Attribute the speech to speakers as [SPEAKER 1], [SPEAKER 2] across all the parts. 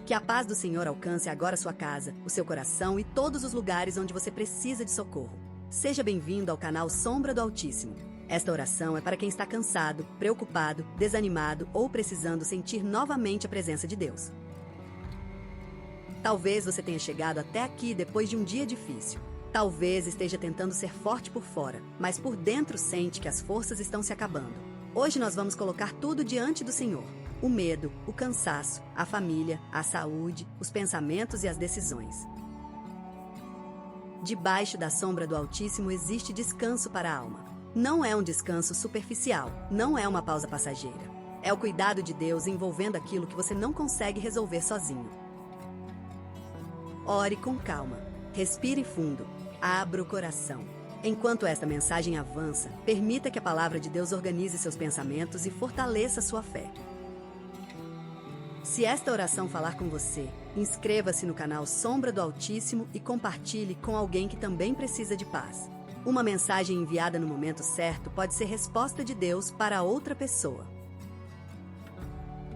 [SPEAKER 1] Que a paz do Senhor alcance agora sua casa, o seu coração e todos os lugares onde você precisa de socorro. Seja bem-vindo ao canal Sombra do Altíssimo. Esta oração é para quem está cansado, preocupado, desanimado ou precisando sentir novamente a presença de Deus. Talvez você tenha chegado até aqui depois de um dia difícil. Talvez esteja tentando ser forte por fora, mas por dentro sente que as forças estão se acabando. Hoje nós vamos colocar tudo diante do Senhor. O medo, o cansaço, a família, a saúde, os pensamentos e as decisões. Debaixo da sombra do Altíssimo existe descanso para a alma. Não é um descanso superficial, não é uma pausa passageira. É o cuidado de Deus envolvendo aquilo que você não consegue resolver sozinho. Ore com calma, respire fundo, abra o coração. Enquanto esta mensagem avança, permita que a palavra de Deus organize seus pensamentos e fortaleça sua fé. Se esta oração falar com você, inscreva-se no canal Sombra do Altíssimo e compartilhe com alguém que também precisa de paz. Uma mensagem enviada no momento certo pode ser resposta de Deus para outra pessoa.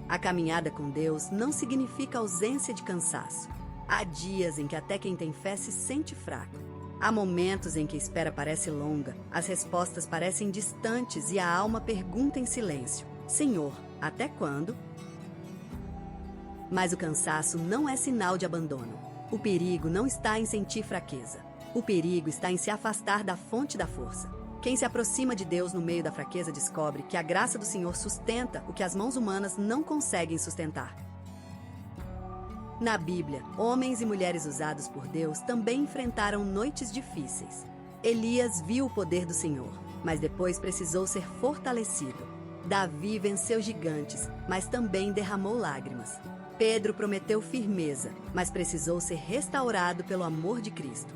[SPEAKER 1] A caminhada com Deus não significa ausência de cansaço. Há dias em que até quem tem fé se sente fraco. Há momentos em que a espera parece longa, as respostas parecem distantes e a alma pergunta em silêncio: Senhor, até quando? Mas o cansaço não é sinal de abandono. O perigo não está em sentir fraqueza. O perigo está em se afastar da fonte da força. Quem se aproxima de Deus no meio da fraqueza descobre que a graça do Senhor sustenta o que as mãos humanas não conseguem sustentar. Na Bíblia, homens e mulheres usados por Deus também enfrentaram noites difíceis. Elias viu o poder do Senhor, mas depois precisou ser fortalecido. Davi venceu gigantes, mas também derramou lágrimas. Pedro prometeu firmeza, mas precisou ser restaurado pelo amor de Cristo.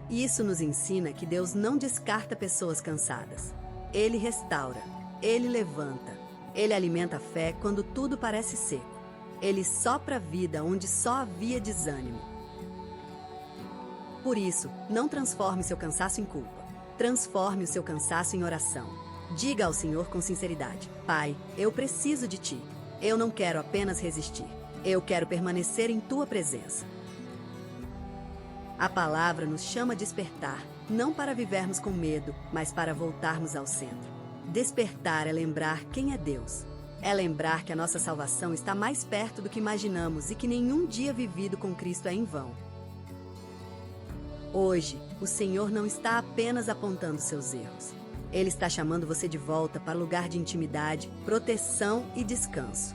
[SPEAKER 1] Isso nos ensina que Deus não descarta pessoas cansadas. Ele restaura, Ele levanta, Ele alimenta a fé quando tudo parece seco. Ele sopra a vida onde só havia desânimo. Por isso, não transforme seu cansaço em culpa. Transforme o seu cansaço em oração. Diga ao Senhor com sinceridade: Pai, eu preciso de Ti. Eu não quero apenas resistir. Eu quero permanecer em Tua presença. A palavra nos chama a despertar, não para vivermos com medo, mas para voltarmos ao centro. Despertar é lembrar quem é Deus. É lembrar que a nossa salvação está mais perto do que imaginamos e que nenhum dia vivido com Cristo é em vão. Hoje, o Senhor não está apenas apontando seus erros. Ele está chamando você de volta para o lugar de intimidade, proteção e descanso.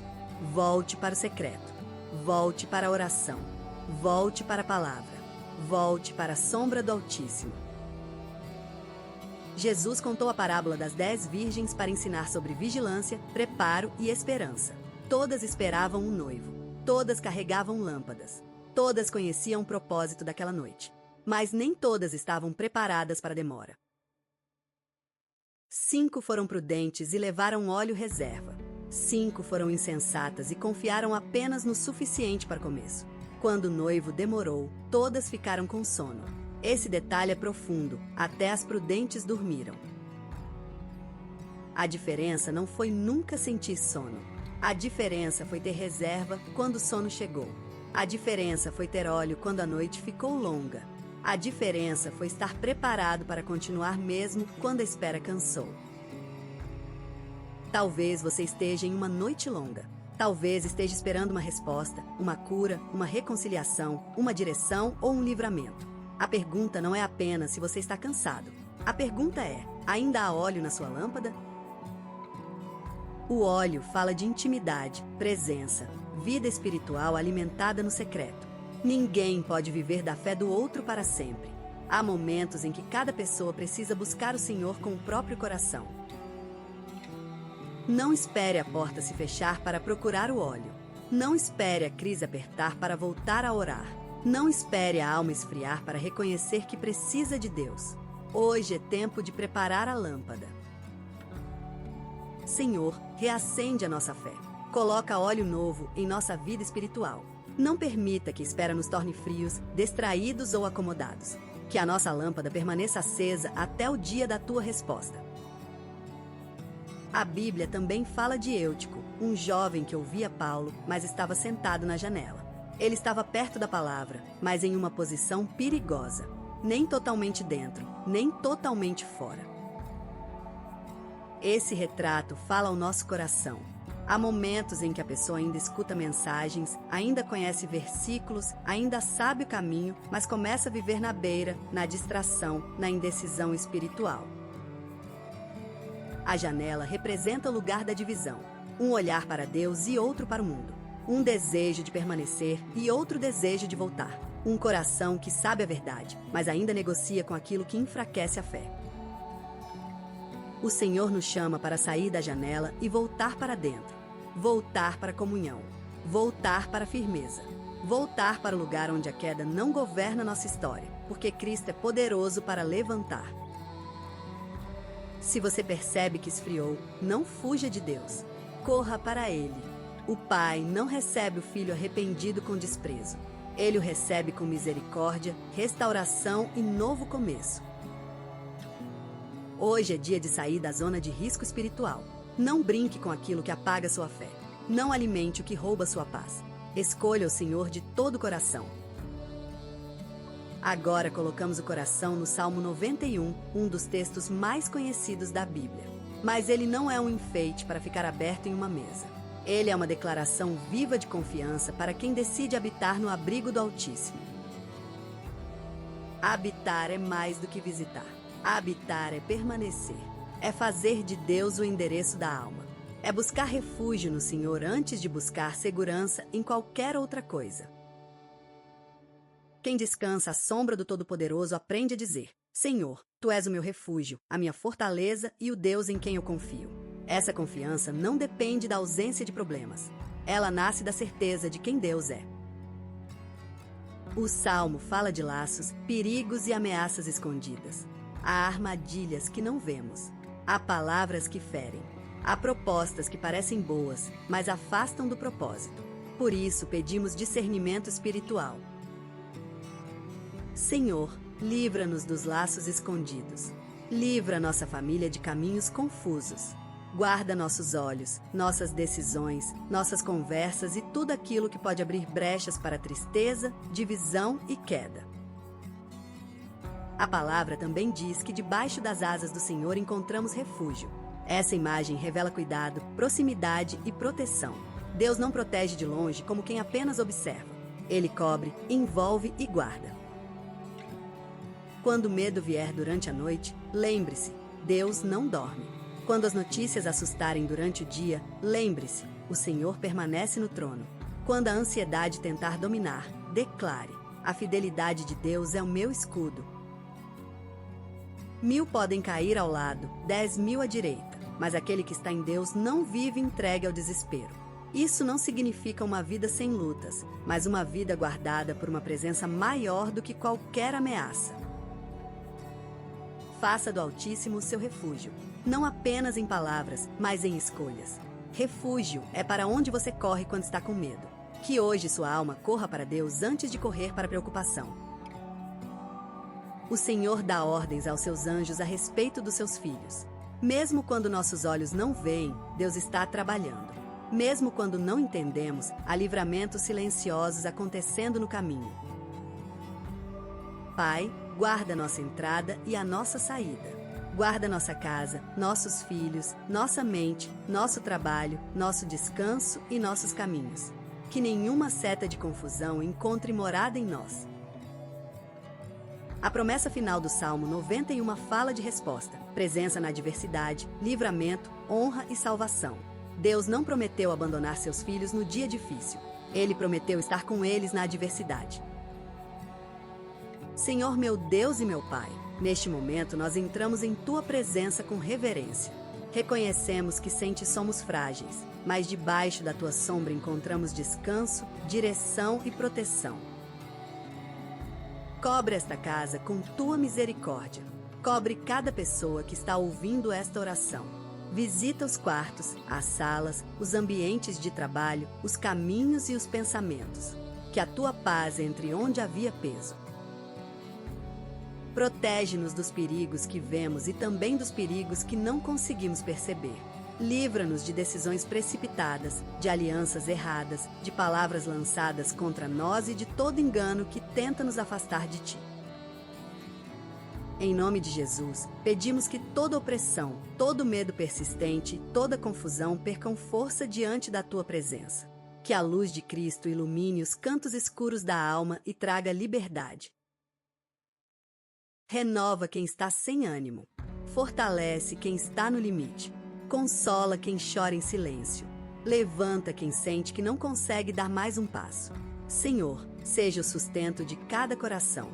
[SPEAKER 1] Volte para o secreto. Volte para a oração. Volte para a palavra. Volte para a sombra do Altíssimo. Jesus contou a parábola das 10 virgens para ensinar sobre vigilância, preparo e esperança. Todas esperavam um noivo. Todas carregavam lâmpadas. Todas conheciam o propósito daquela noite. Mas nem todas estavam preparadas para a demora. 5 foram prudentes e levaram óleo reserva. 5 foram insensatas e confiaram apenas no suficiente para o começo. Quando o noivo demorou, todas ficaram com sono. Esse detalhe é profundo, até as prudentes dormiram. A diferença não foi nunca sentir sono. A diferença foi ter reserva quando o sono chegou. A diferença foi ter óleo quando a noite ficou longa. A diferença foi estar preparado para continuar mesmo quando a espera cansou. Talvez você esteja em uma noite longa. Talvez esteja esperando uma resposta, uma cura, uma reconciliação, uma direção ou um livramento. A pergunta não é apenas se você está cansado. A pergunta é: ainda há óleo na sua lâmpada? O óleo fala de intimidade, presença, vida espiritual alimentada no secreto. Ninguém pode viver da fé do outro para sempre. Há momentos em que cada pessoa precisa buscar o Senhor com o próprio coração. Não espere a porta se fechar para procurar o óleo. Não espere a crise apertar para voltar a orar. Não espere a alma esfriar para reconhecer que precisa de Deus. Hoje é tempo de preparar a lâmpada. Senhor, reacende a nossa fé. Coloca óleo novo em nossa vida espiritual. Não permita que a espera nos torne frios, distraídos ou acomodados. Que a nossa lâmpada permaneça acesa até o dia da tua resposta. A Bíblia também fala de Eutico, um jovem que ouvia Paulo, mas estava sentado na janela. Ele estava perto da palavra, mas em uma posição perigosa. Nem totalmente dentro, nem totalmente fora. Esse retrato fala ao nosso coração. Há momentos em que a pessoa ainda escuta mensagens, ainda conhece versículos, ainda sabe o caminho, mas começa a viver na beira, na distração, na indecisão espiritual. A janela representa o lugar da divisão. Um olhar para Deus e outro para o mundo. Um desejo de permanecer e outro desejo de voltar. Um coração que sabe a verdade, mas ainda negocia com aquilo que enfraquece a fé. O Senhor nos chama para sair da janela e voltar para dentro. Voltar para a comunhão. Voltar para a firmeza. Voltar para o lugar onde a queda não governa nossa história, porque Cristo é poderoso para levantar. Se você percebe que esfriou, não fuja de Deus. Corra para Ele. O Pai não recebe o filho arrependido com desprezo. Ele o recebe com misericórdia, restauração e novo começo. Hoje é dia de sair da zona de risco espiritual. Não brinque com aquilo que apaga sua fé. Não alimente o que rouba sua paz. Escolha o Senhor de todo o coração. Agora colocamos o coração no Salmo 91, um dos textos mais conhecidos da Bíblia. Mas ele não é um enfeite para ficar aberto em uma mesa. Ele é uma declaração viva de confiança para quem decide habitar no abrigo do Altíssimo. Habitar é mais do que visitar. Habitar é permanecer. É fazer de Deus o endereço da alma. É buscar refúgio no Senhor antes de buscar segurança em qualquer outra coisa. Quem descansa à sombra do Todo-Poderoso aprende a dizer: Senhor, Tu és o meu refúgio, a minha fortaleza e o Deus em quem eu confio. Essa confiança não depende da ausência de problemas. Ela nasce da certeza de quem Deus é. O Salmo fala de laços, perigos e ameaças escondidas. Há armadilhas que não vemos. Há palavras que ferem. Há propostas que parecem boas, mas afastam do propósito. Por isso, pedimos discernimento espiritual. Senhor, livra-nos dos laços escondidos. Livra nossa família de caminhos confusos. Guarda nossos olhos, nossas decisões, nossas conversas e tudo aquilo que pode abrir brechas para tristeza, divisão e queda. A palavra também diz que debaixo das asas do Senhor encontramos refúgio. Essa imagem revela cuidado, proximidade e proteção. Deus não protege de longe como quem apenas observa. Ele cobre, envolve e guarda. Quando o medo vier durante a noite, lembre-se, Deus não dorme. Quando as notícias assustarem durante o dia, lembre-se, o Senhor permanece no trono. Quando a ansiedade tentar dominar, declare: a fidelidade de Deus é o meu escudo. 1000 podem cair ao lado, 10.000 à direita, mas aquele que está em Deus não vive entregue ao desespero. Isso não significa uma vida sem lutas, mas uma vida guardada por uma presença maior do que qualquer ameaça. Faça do Altíssimo o seu refúgio, não apenas em palavras, mas em escolhas. Refúgio é para onde você corre quando está com medo. Que hoje sua alma corra para Deus antes de correr para a preocupação. O Senhor dá ordens aos seus anjos a respeito dos seus filhos. Mesmo quando nossos olhos não veem, Deus está trabalhando. Mesmo quando não entendemos, há livramentos silenciosos acontecendo no caminho. Pai, guarda nossa entrada e a nossa saída. Guarda nossa casa, nossos filhos, nossa mente, nosso trabalho, nosso descanso e nossos caminhos. Que nenhuma seta de confusão encontre morada em nós. A promessa final do Salmo 91 fala de resposta, presença na adversidade, livramento, honra e salvação. Deus não prometeu abandonar seus filhos no dia difícil. Ele prometeu estar com eles na adversidade. Senhor meu Deus e meu Pai, neste momento nós entramos em Tua presença com reverência. Reconhecemos que sem Ti somos frágeis, mas debaixo da Tua sombra encontramos descanso, direção e proteção. Cobre esta casa com Tua misericórdia. Cobre cada pessoa que está ouvindo esta oração. Visita os quartos, as salas, os ambientes de trabalho, os caminhos e os pensamentos. Que a Tua paz entre onde havia peso. Protege-nos dos perigos que vemos e também dos perigos que não conseguimos perceber. Livra-nos de decisões precipitadas, de alianças erradas, de palavras lançadas contra nós e de todo engano que tenta nos afastar de Ti. Em nome de Jesus, pedimos que toda opressão, todo medo persistente, toda confusão percam força diante da Tua presença. Que a luz de Cristo ilumine os cantos escuros da alma e traga liberdade. Renova quem está sem ânimo. Fortalece quem está no limite. Consola quem chora em silêncio. Levanta quem sente que não consegue dar mais um passo. Senhor, seja o sustento de cada coração.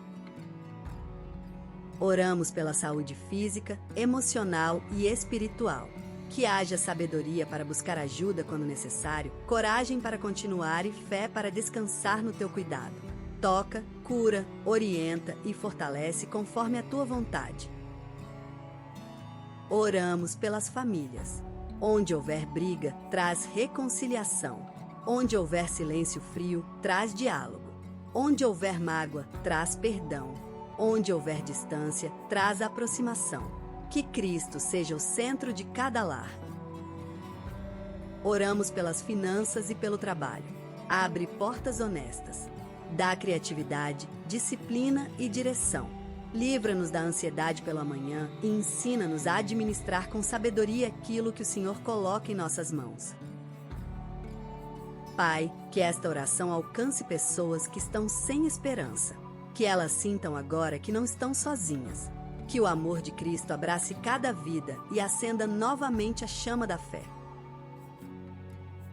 [SPEAKER 1] Oramos pela saúde física, emocional e espiritual. Que haja sabedoria para buscar ajuda quando necessário, coragem para continuar e fé para descansar no Teu cuidado. Toca, cura, orienta e fortalece conforme a Tua vontade. Oramos pelas famílias. Onde houver briga, traz reconciliação. Onde houver silêncio frio, traz diálogo. Onde houver mágoa, traz perdão. Onde houver distância, traz aproximação. Que Cristo seja o centro de cada lar. Oramos pelas finanças e pelo trabalho. Abre portas honestas. Dá criatividade, disciplina e direção. Livra-nos da ansiedade pelo amanhã e ensina-nos a administrar com sabedoria aquilo que o Senhor coloca em nossas mãos. Pai, que esta oração alcance pessoas que estão sem esperança. Que elas sintam agora que não estão sozinhas. Que o amor de Cristo abrace cada vida e acenda novamente a chama da fé.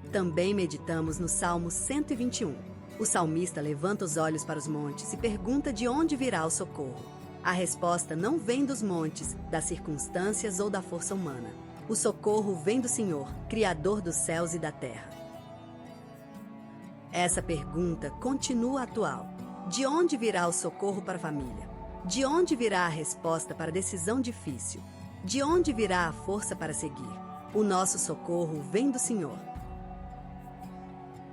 [SPEAKER 1] Também meditamos no Salmo 121. O salmista levanta os olhos para os montes e pergunta de onde virá o socorro. A resposta não vem dos montes, das circunstâncias ou da força humana. O socorro vem do Senhor, Criador dos céus e da terra. Essa pergunta continua atual. De onde virá o socorro para a família? De onde virá a resposta para a decisão difícil? De onde virá a força para seguir? O nosso socorro vem do Senhor.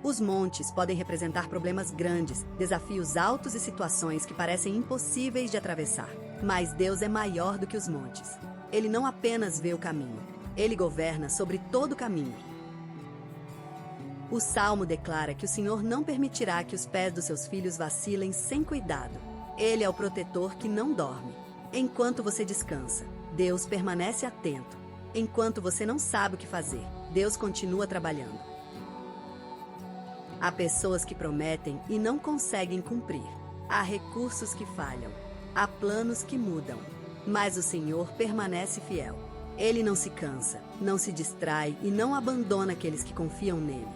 [SPEAKER 1] Os montes podem representar problemas grandes, desafios altos e situações que parecem impossíveis de atravessar. Mas Deus é maior do que os montes. Ele não apenas vê o caminho, Ele governa sobre todo o caminho. O Salmo declara que o Senhor não permitirá que os pés dos seus filhos vacilem sem cuidado. Ele é o protetor que não dorme. Enquanto você descansa, Deus permanece atento. Enquanto você não sabe o que fazer, Deus continua trabalhando. Há pessoas que prometem e não conseguem cumprir. Há recursos que falham. Há planos que mudam. Mas o Senhor permanece fiel. Ele não se cansa, não se distrai e não abandona aqueles que confiam nele.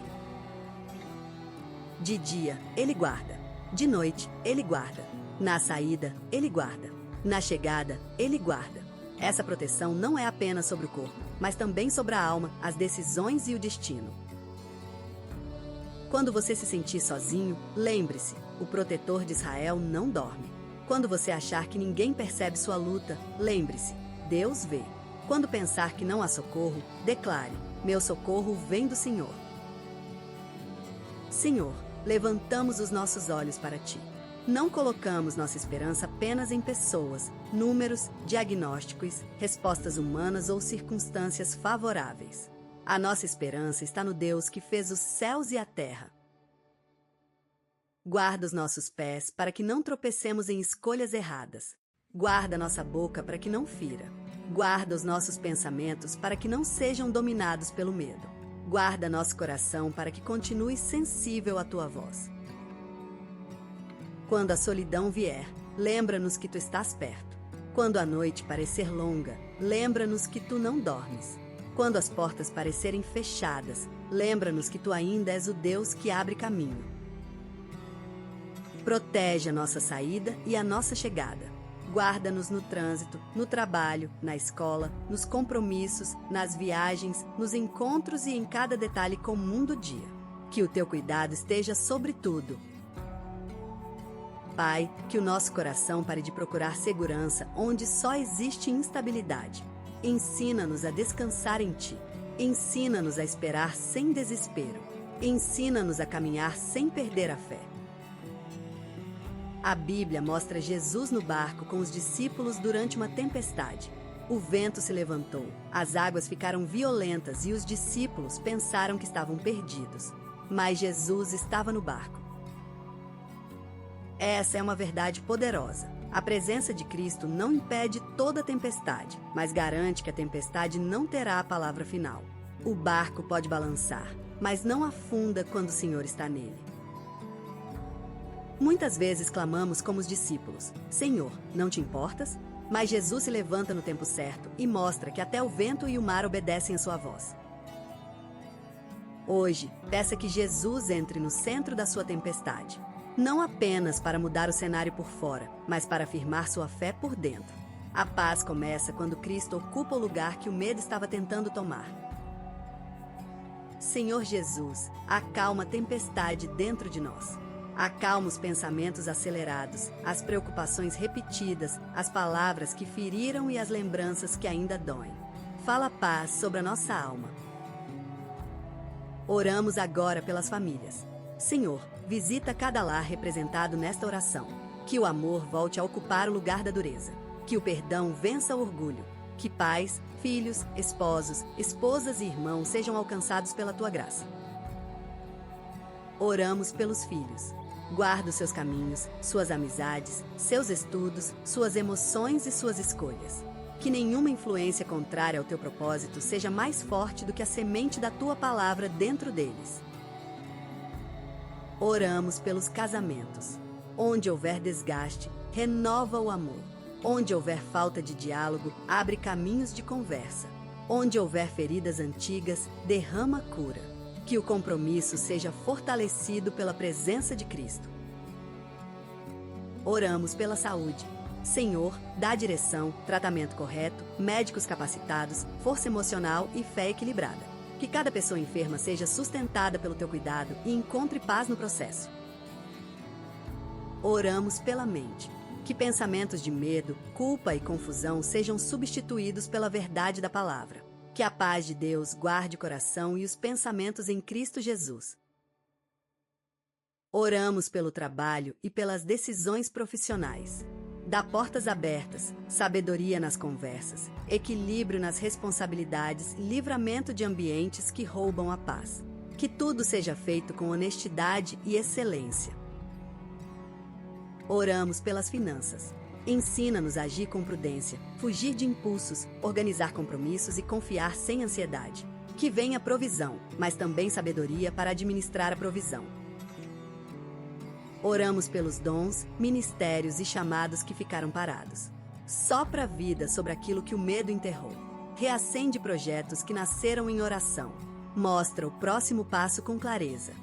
[SPEAKER 1] De dia, Ele guarda. De noite, Ele guarda. Na saída, Ele guarda. Na chegada, Ele guarda. Essa proteção não é apenas sobre o corpo, mas também sobre a alma, as decisões e o destino. Quando você se sentir sozinho, lembre-se, o protetor de Israel não dorme. Quando você achar que ninguém percebe sua luta, lembre-se, Deus vê. Quando pensar que não há socorro, declare, meu socorro vem do Senhor. Senhor, levantamos os nossos olhos para Ti. Não colocamos nossa esperança apenas em pessoas, números, diagnósticos, respostas humanas ou circunstâncias favoráveis. A nossa esperança está no Deus que fez os céus e a terra. Guarda os nossos pés para que não tropecemos em escolhas erradas. Guarda nossa boca para que não fira. Guarda os nossos pensamentos para que não sejam dominados pelo medo. Guarda nosso coração para que continue sensível à Tua voz. Quando a solidão vier, lembra-nos que Tu estás perto. Quando a noite parecer longa, lembra-nos que Tu não dormes. Quando as portas parecerem fechadas, lembra-nos que Tu ainda és o Deus que abre caminho. Protege a nossa saída e a nossa chegada. Guarda-nos no trânsito, no trabalho, na escola, nos compromissos, nas viagens, nos encontros e em cada detalhe comum do dia. Que o Teu cuidado esteja sobre tudo. Pai, que o nosso coração pare de procurar segurança onde só existe instabilidade. Ensina-nos a descansar em Ti. Ensina-nos a esperar sem desespero. Ensina-nos a caminhar sem perder a fé. A Bíblia mostra Jesus no barco com os discípulos durante uma tempestade. O vento se levantou, as águas ficaram violentas e os discípulos pensaram que estavam perdidos. Mas Jesus estava no barco. Essa é uma verdade poderosa. A presença de Cristo não impede toda tempestade, mas garante que a tempestade não terá a palavra final. O barco pode balançar, mas não afunda quando o Senhor está nele. Muitas vezes clamamos como os discípulos: Senhor, não te importas? Mas Jesus se levanta no tempo certo e mostra que até o vento e o mar obedecem a sua voz. Hoje, peça que Jesus entre no centro da sua tempestade. Não apenas para mudar o cenário por fora, mas para afirmar sua fé por dentro. A paz começa quando Cristo ocupa o lugar que o medo estava tentando tomar. Senhor Jesus, acalma a tempestade dentro de nós. Acalma os pensamentos acelerados, as preocupações repetidas, as palavras que feriram e as lembranças que ainda doem. Fala paz sobre a nossa alma. Oramos agora pelas famílias. Senhor, visita cada lar representado nesta oração. Que o amor volte a ocupar o lugar da dureza. Que o perdão vença o orgulho. Que pais, filhos, esposos, esposas e irmãos sejam alcançados pela tua graça. Oramos pelos filhos. Guarda os seus caminhos, suas amizades, seus estudos, suas emoções e suas escolhas. Que nenhuma influência contrária ao teu propósito seja mais forte do que a semente da tua palavra dentro deles. Oramos pelos casamentos. Onde houver desgaste, renova o amor. Onde houver falta de diálogo, abre caminhos de conversa. Onde houver feridas antigas, derrama cura. Que o compromisso seja fortalecido pela presença de Cristo. Oramos pela saúde. Senhor, dá direção, tratamento correto, médicos capacitados, força emocional e fé equilibrada. Que cada pessoa enferma seja sustentada pelo teu cuidado e encontre paz no processo. Oramos pela mente. Que pensamentos de medo, culpa e confusão sejam substituídos pela verdade da palavra. Que a paz de Deus guarde o coração e os pensamentos em Cristo Jesus. Oramos pelo trabalho e pelas decisões profissionais. Dá portas abertas, sabedoria nas conversas, equilíbrio nas responsabilidades, livramento de ambientes que roubam a paz. Que tudo seja feito com honestidade e excelência. Oramos pelas finanças. Ensina-nos a agir com prudência, fugir de impulsos, organizar compromissos e confiar sem ansiedade. Que venha provisão, mas também sabedoria para administrar a provisão. Oramos pelos dons, ministérios e chamados que ficaram parados. Sopra a vida sobre aquilo que o medo enterrou. Reacende projetos que nasceram em oração. Mostra o próximo passo com clareza.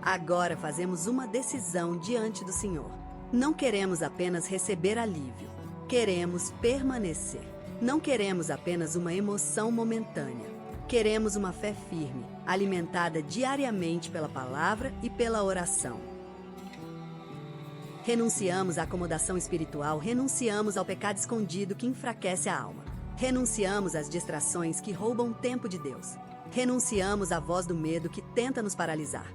[SPEAKER 1] Agora fazemos uma decisão diante do Senhor. Não queremos apenas receber alívio. Queremos permanecer. Não queremos apenas uma emoção momentânea. Queremos uma fé firme, alimentada diariamente pela palavra e pela oração. Renunciamos à acomodação espiritual, renunciamos ao pecado escondido que enfraquece a alma. Renunciamos às distrações que roubam o tempo de Deus. Renunciamos à voz do medo que tenta nos paralisar.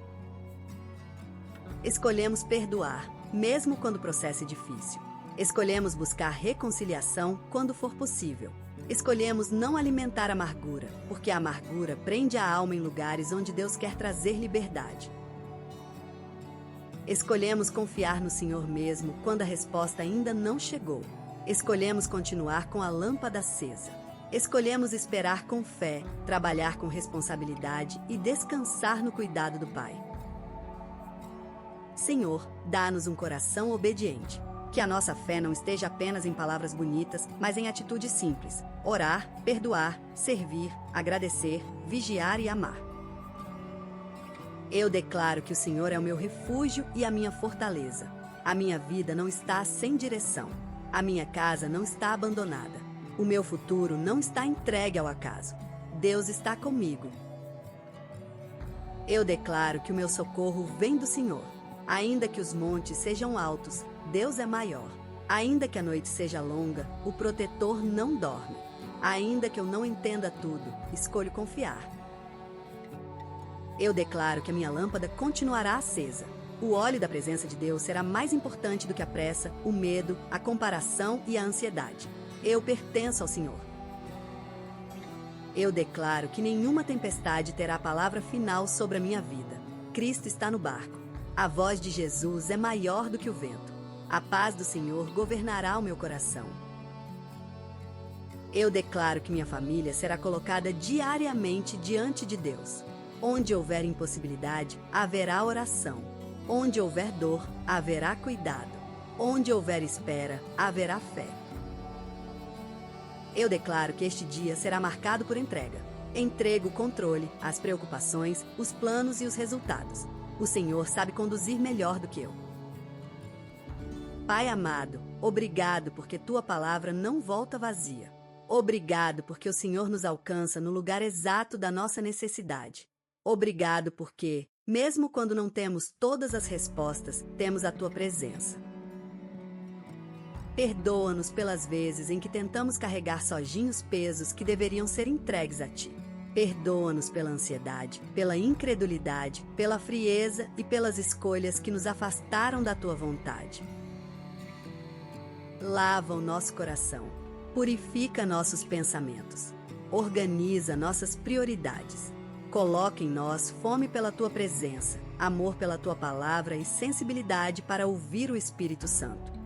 [SPEAKER 1] Escolhemos perdoar, mesmo quando o processo é difícil. Escolhemos buscar reconciliação quando for possível. Escolhemos não alimentar a amargura, porque a amargura prende a alma em lugares onde Deus quer trazer liberdade. Escolhemos confiar no Senhor mesmo quando a resposta ainda não chegou. Escolhemos continuar com a lâmpada acesa. Escolhemos esperar com fé, trabalhar com responsabilidade e descansar no cuidado do Pai. Senhor, dá-nos um coração obediente. Que a nossa fé não esteja apenas em palavras bonitas, mas em atitudes simples. Orar, perdoar, servir, agradecer, vigiar e amar. Eu declaro que o Senhor é o meu refúgio e a minha fortaleza. A minha vida não está sem direção. A minha casa não está abandonada. O meu futuro não está entregue ao acaso. Deus está comigo. Eu declaro que o meu socorro vem do Senhor. Ainda que os montes sejam altos, Deus é maior. Ainda que a noite seja longa, o protetor não dorme. Ainda que eu não entenda tudo, escolho confiar. Eu declaro que a minha lâmpada continuará acesa. O óleo da presença de Deus será mais importante do que a pressa, o medo, a comparação e a ansiedade. Eu pertenço ao Senhor. Eu declaro que nenhuma tempestade terá a palavra final sobre a minha vida. Cristo está no barco. A voz de Jesus é maior do que o vento. A paz do Senhor governará o meu coração. Eu declaro que minha família será colocada diariamente diante de Deus. Onde houver impossibilidade, haverá oração. Onde houver dor, haverá cuidado. Onde houver espera, haverá fé. Eu declaro que este dia será marcado por entrega. Entrego o controle, as preocupações, os planos e os resultados. O Senhor sabe conduzir melhor do que eu. Pai amado, obrigado porque Tua palavra não volta vazia. Obrigado porque o Senhor nos alcança no lugar exato da nossa necessidade. Obrigado porque, mesmo quando não temos todas as respostas, temos a Tua presença. Perdoa-nos pelas vezes em que tentamos carregar sozinhos pesos que deveriam ser entregues a Ti. Perdoa-nos pela ansiedade, pela incredulidade, pela frieza e pelas escolhas que nos afastaram da Tua vontade. Lava o nosso coração, purifica nossos pensamentos, organiza nossas prioridades. Coloca em nós fome pela Tua presença, amor pela Tua palavra e sensibilidade para ouvir o Espírito Santo.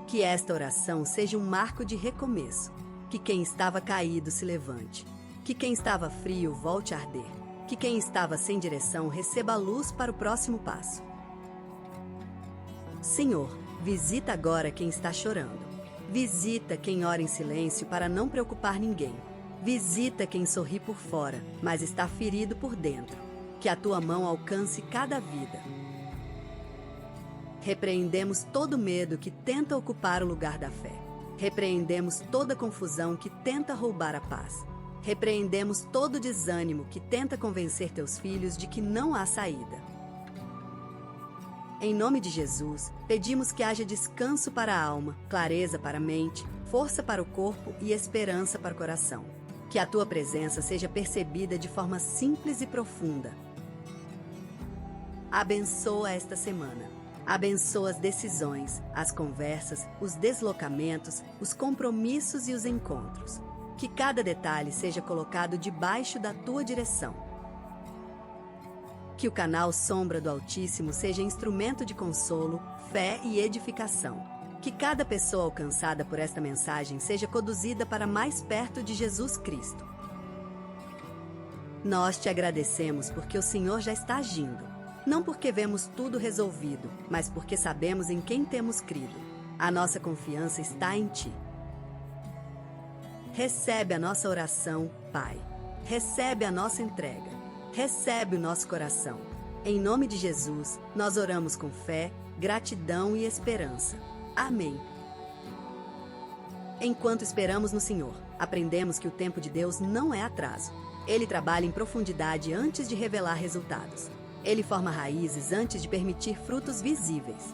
[SPEAKER 1] Que esta oração seja um marco de recomeço. Que quem estava caído se levante. Que quem estava frio volte a arder. Que quem estava sem direção receba a luz para o próximo passo. Senhor, visita agora quem está chorando. Visita quem ora em silêncio para não preocupar ninguém. Visita quem sorri por fora, mas está ferido por dentro. Que a Tua mão alcance cada vida. Repreendemos todo medo que tenta ocupar o lugar da fé. Repreendemos toda confusão que tenta roubar a paz. Repreendemos todo desânimo que tenta convencer Teus filhos de que não há saída. Em nome de Jesus, pedimos que haja descanso para a alma, clareza para a mente, força para o corpo e esperança para o coração. Que a Tua presença seja percebida de forma simples e profunda. Abençoa esta semana. Abençoa as decisões, as conversas, os deslocamentos, os compromissos e os encontros. Que cada detalhe seja colocado debaixo da Tua direção. Que o canal Sombra do Altíssimo seja instrumento de consolo, fé e edificação. Que cada pessoa alcançada por esta mensagem seja conduzida para mais perto de Jesus Cristo. Nós Te agradecemos porque o Senhor já está agindo. Não porque vemos tudo resolvido, mas porque sabemos em quem temos crido. A nossa confiança está em Ti. Recebe a nossa oração, Pai. Recebe a nossa entrega. Recebe o nosso coração. Em nome de Jesus, nós oramos com fé, gratidão e esperança. Amém. Enquanto esperamos no Senhor, aprendemos que o tempo de Deus não é atraso. Ele trabalha em profundidade antes de revelar resultados. Ele forma raízes antes de permitir frutos visíveis.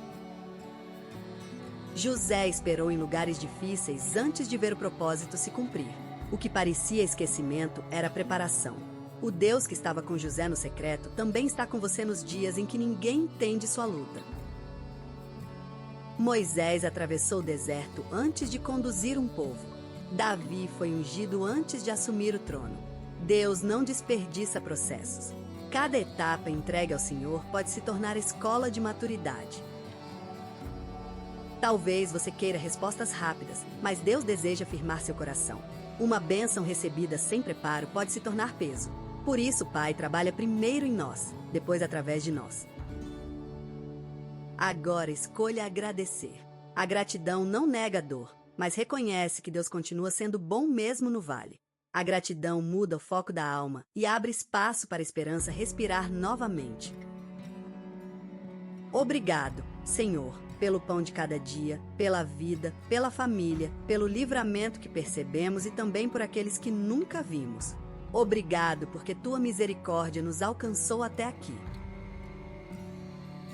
[SPEAKER 1] José esperou em lugares difíceis antes de ver o propósito se cumprir. O que parecia esquecimento era preparação. O Deus que estava com José no secreto também está com você nos dias em que ninguém entende sua luta. Moisés atravessou o deserto antes de conduzir um povo. Davi foi ungido antes de assumir o trono. Deus não desperdiça processos. Cada etapa entregue ao Senhor pode se tornar escola de maturidade. Talvez você queira respostas rápidas, mas Deus deseja firmar seu coração. Uma bênção recebida sem preparo pode se tornar peso. Por isso, o Pai trabalha primeiro em nós, depois através de nós. Agora escolha agradecer. A gratidão não nega a dor, mas reconhece que Deus continua sendo bom mesmo no vale. A gratidão muda o foco da alma e abre espaço para a esperança respirar novamente. Obrigado, Senhor, pelo pão de cada dia, pela vida, pela família, pelo livramento que percebemos e também por aqueles que nunca vimos. Obrigado porque Tua misericórdia nos alcançou até aqui.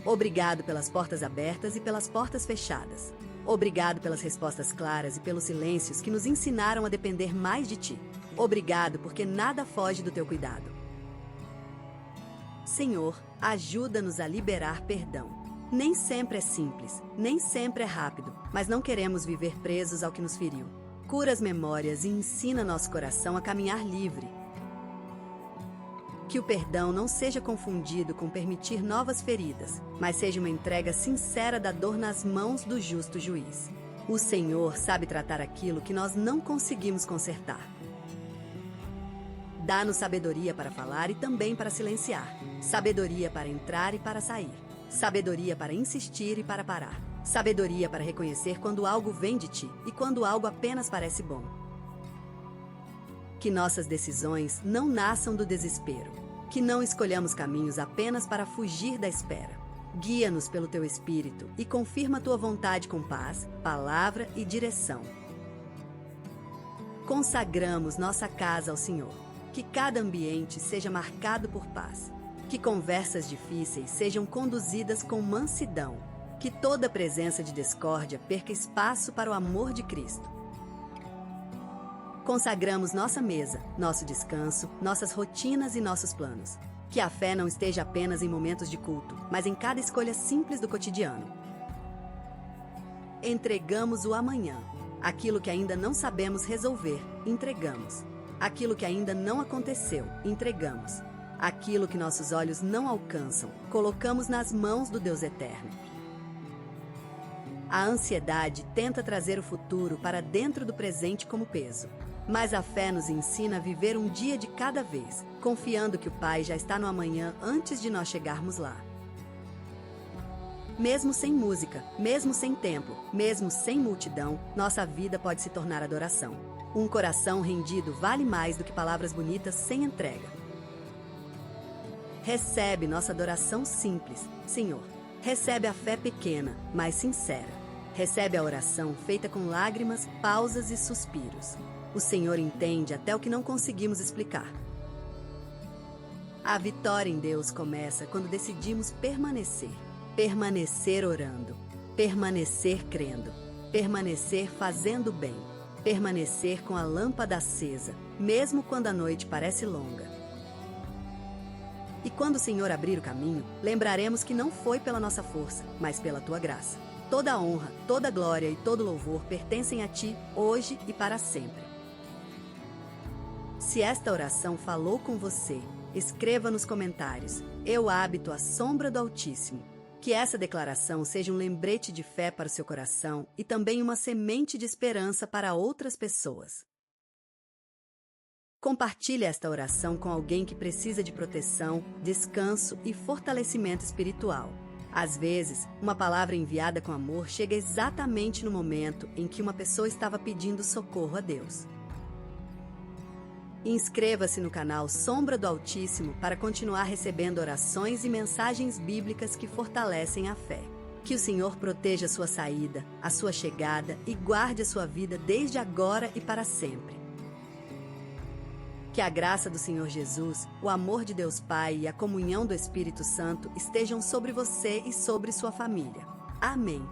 [SPEAKER 1] Obrigado pelas portas abertas e pelas portas fechadas. Obrigado pelas respostas claras e pelos silêncios que nos ensinaram a depender mais de Ti. Obrigado porque nada foge do Teu cuidado. Senhor, ajuda-nos a liberar perdão. Nem sempre é simples, nem sempre é rápido, mas não queremos viver presos ao que nos feriu. Cura as memórias e ensina nosso coração a caminhar livre. Que o perdão não seja confundido com permitir novas feridas, mas seja uma entrega sincera da dor nas mãos do justo juiz. O Senhor sabe tratar aquilo que nós não conseguimos consertar. Dá-nos sabedoria para falar e também para silenciar. Sabedoria para entrar e para sair. Sabedoria para insistir e para parar. Sabedoria para reconhecer quando algo vem de ti e quando algo apenas parece bom. Que nossas decisões não nasçam do desespero. Que não escolhamos caminhos apenas para fugir da espera. Guia-nos pelo teu Espírito e confirma tua vontade com paz, palavra e direção. Consagramos nossa casa ao Senhor. Que cada ambiente seja marcado por paz. Que conversas difíceis sejam conduzidas com mansidão. Que toda presença de discórdia perca espaço para o amor de Cristo. Consagramos nossa mesa, nosso descanso, nossas rotinas e nossos planos. Que a fé não esteja apenas em momentos de culto, mas em cada escolha simples do cotidiano. Entregamos o amanhã. Aquilo que ainda não sabemos resolver, entregamos. Aquilo que ainda não aconteceu, entregamos. Aquilo que nossos olhos não alcançam, colocamos nas mãos do Deus eterno. A ansiedade tenta trazer o futuro para dentro do presente como peso. Mas a fé nos ensina a viver um dia de cada vez, confiando que o Pai já está no amanhã antes de nós chegarmos lá. Mesmo sem música, mesmo sem templo, mesmo sem multidão, nossa vida pode se tornar adoração. Um coração rendido vale mais do que palavras bonitas sem entrega. Recebe nossa adoração simples, Senhor. Recebe a fé pequena, mas sincera. Recebe a oração feita com lágrimas, pausas e suspiros. O Senhor entende até o que não conseguimos explicar. A vitória em Deus começa quando decidimos permanecer. Permanecer orando. Permanecer crendo. Permanecer fazendo bem. Permanecer com a lâmpada acesa, mesmo quando a noite parece longa. E quando o Senhor abrir o caminho, lembraremos que não foi pela nossa força, mas pela Tua graça. Toda a honra, toda a glória e todo louvor pertencem a Ti, hoje e para sempre. Se esta oração falou com você, escreva nos comentários: eu habito à sombra do Altíssimo. Que essa declaração seja um lembrete de fé para o seu coração e também uma semente de esperança para outras pessoas. Compartilhe esta oração com alguém que precisa de proteção, descanso e fortalecimento espiritual. Às vezes, uma palavra enviada com amor chega exatamente no momento em que uma pessoa estava pedindo socorro a Deus. Inscreva-se no canal Sombra do Altíssimo para continuar recebendo orações e mensagens bíblicas que fortalecem a fé. Que o Senhor proteja a sua saída, a sua chegada e guarde a sua vida desde agora e para sempre. Que a graça do Senhor Jesus, o amor de Deus Pai e a comunhão do Espírito Santo estejam sobre você e sobre sua família. Amém.